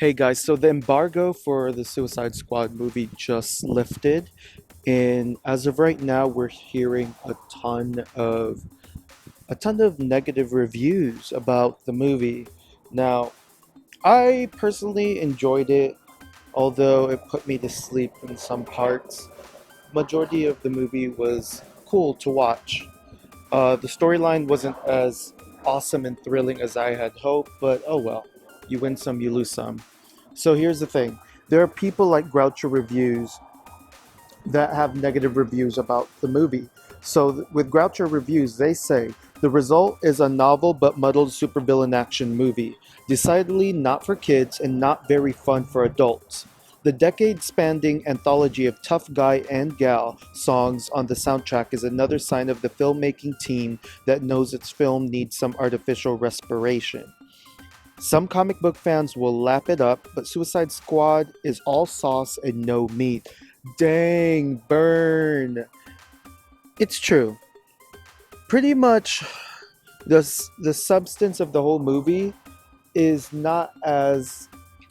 Hey guys, so the embargo for the Suicide Squad movie just lifted, and as of right now, we're hearing a ton of negative reviews about the movie. Now, I personally enjoyed it, although it put me to sleep in some parts. Majority of the movie was cool to watch. The storyline wasn't as awesome and thrilling as I had hoped, but oh well. You win some, you lose some. So here's the thing. There are people like Groucho Reviews that have negative reviews about the movie. So with Groucho Reviews, they say the result is a novel but muddled supervillain action movie, decidedly not for kids and not very fun for adults. The decade-spanning anthology of tough guy and gal songs on the soundtrack is another sign of the filmmaking team that knows its film needs some artificial respiration. Some comic book fans will lap it up, but Suicide Squad is all sauce and no meat. Dang, burn. It's true. Pretty much the substance of the whole movie is not as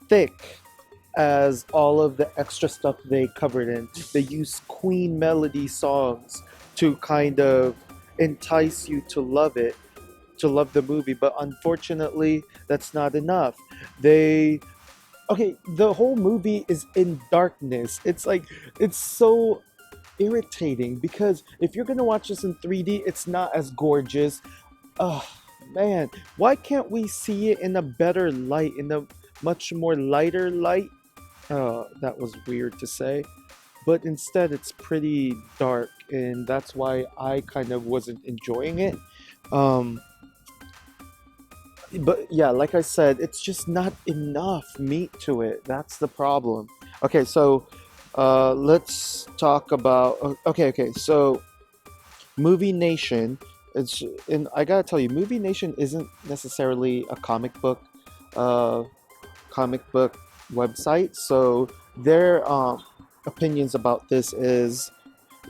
thick as all of the extra stuff they covered in. They use Queen melody songs to kind of entice you to love it, to love the movie, but unfortunately, that's not enough. They Okay, the whole movie is in darkness. It's so irritating because if you're gonna watch this in 3D, it's not as gorgeous. Oh man, why can't we see it in a better light, in a much more lighter light? That was weird to say, but instead it's pretty dark, and that's why I kind of wasn't enjoying it. Um, but yeah, like I said, it's just not enough meat to it. That's the problem. Okay, so let's talk about. Okay. So Movie Nation. It's and I gotta tell you, Movie Nation isn't necessarily a uh, comic book website. So their opinions about this is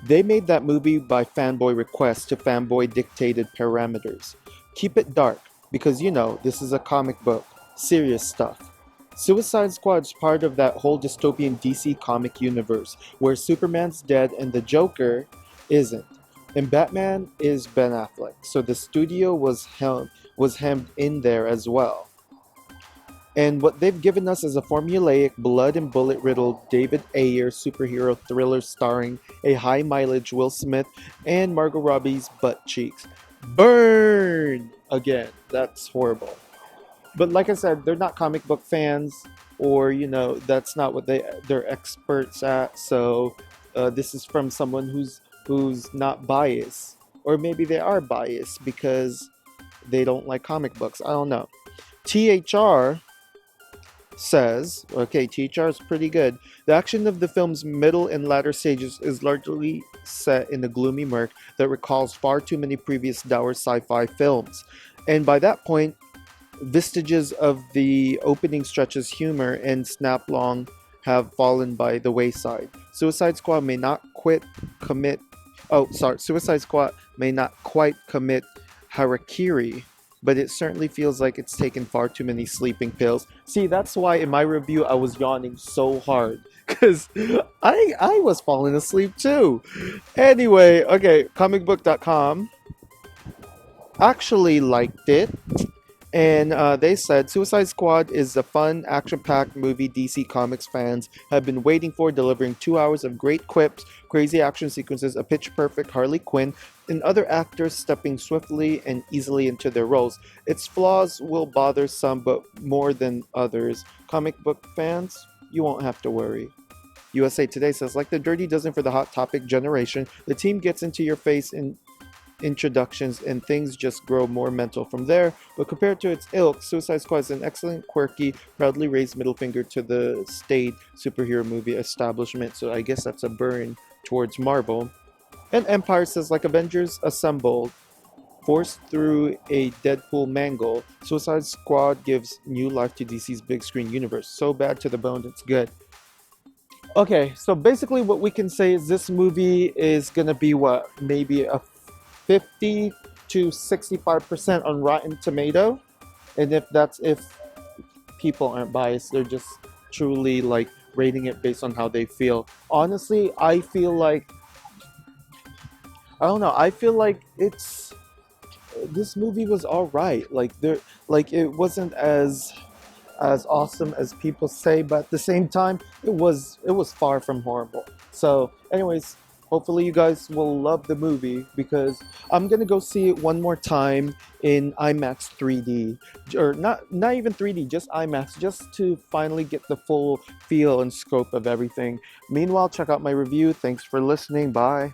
they made that movie by fanboy request to fanboy dictated parameters. Keep it dark, because this is a comic book, serious stuff. Suicide Squad's part of that whole dystopian DC comic universe where Superman's dead and the Joker isn't. And Batman is Ben Affleck, so the studio was hemmed in there as well. And what they've given us is a formulaic, blood and bullet riddled David Ayer superhero thriller starring a high mileage Will Smith and Margot Robbie's butt cheeks. Burn! Again, that's horrible. But like I said, they're not comic book fans, or that's not what they're experts at. So this is from someone who's not biased, or maybe they are biased because they don't like comic books. I don't know. THR says, okay, THR is pretty good. The action of the film's middle and latter stages is largely set in a gloomy murk that recalls far too many previous dour sci-fi films. And by that point, vestiges of the opening stretch's humor and snap-long have fallen by the wayside. Suicide Squad may not quite commit harakiri, but it certainly feels like it's taken far too many sleeping pills. See, that's why in my review I was yawning so hard because I was falling asleep too. Anyway, okay, comicbook.com actually liked it. And they said Suicide Squad is a fun, action packed movie DC Comics fans have been waiting for, delivering 2 hours of great quips, crazy action sequences, a pitch perfect Harley Quinn, and other actors stepping swiftly and easily into their roles. Its flaws will bother some, but more than others. Comic book fans, you won't have to worry. USA Today says, like the Dirty Dozen for the Hot Topic generation, the team gets into your face in introductions and things just grow more mental from there. But compared to its ilk, Suicide Squad is an excellent, quirky, proudly raised middle finger to the staid superhero movie establishment. So I guess that's a burn towards Marvel. And Empire says, like Avengers Assembled, forced through a Deadpool mangle, Suicide Squad gives new life to DC's big screen universe. So bad to the bone, it's good. Okay, so basically what we can say is this movie is gonna be what? Maybe a 50 to 65% on Rotten Tomato. And if people aren't biased. They're just truly like rating it based on how they feel. Honestly, I feel like I don't know. I feel like it's this movie was all right. Like there, like it wasn't as awesome as people say, but at the same time, it was far from horrible. So, anyways, hopefully you guys will love the movie because I'm gonna go see it one more time in IMAX 3D, or not even 3D, just IMAX, just to finally get the full feel and scope of everything. Meanwhile, check out my review. Thanks for listening. Bye.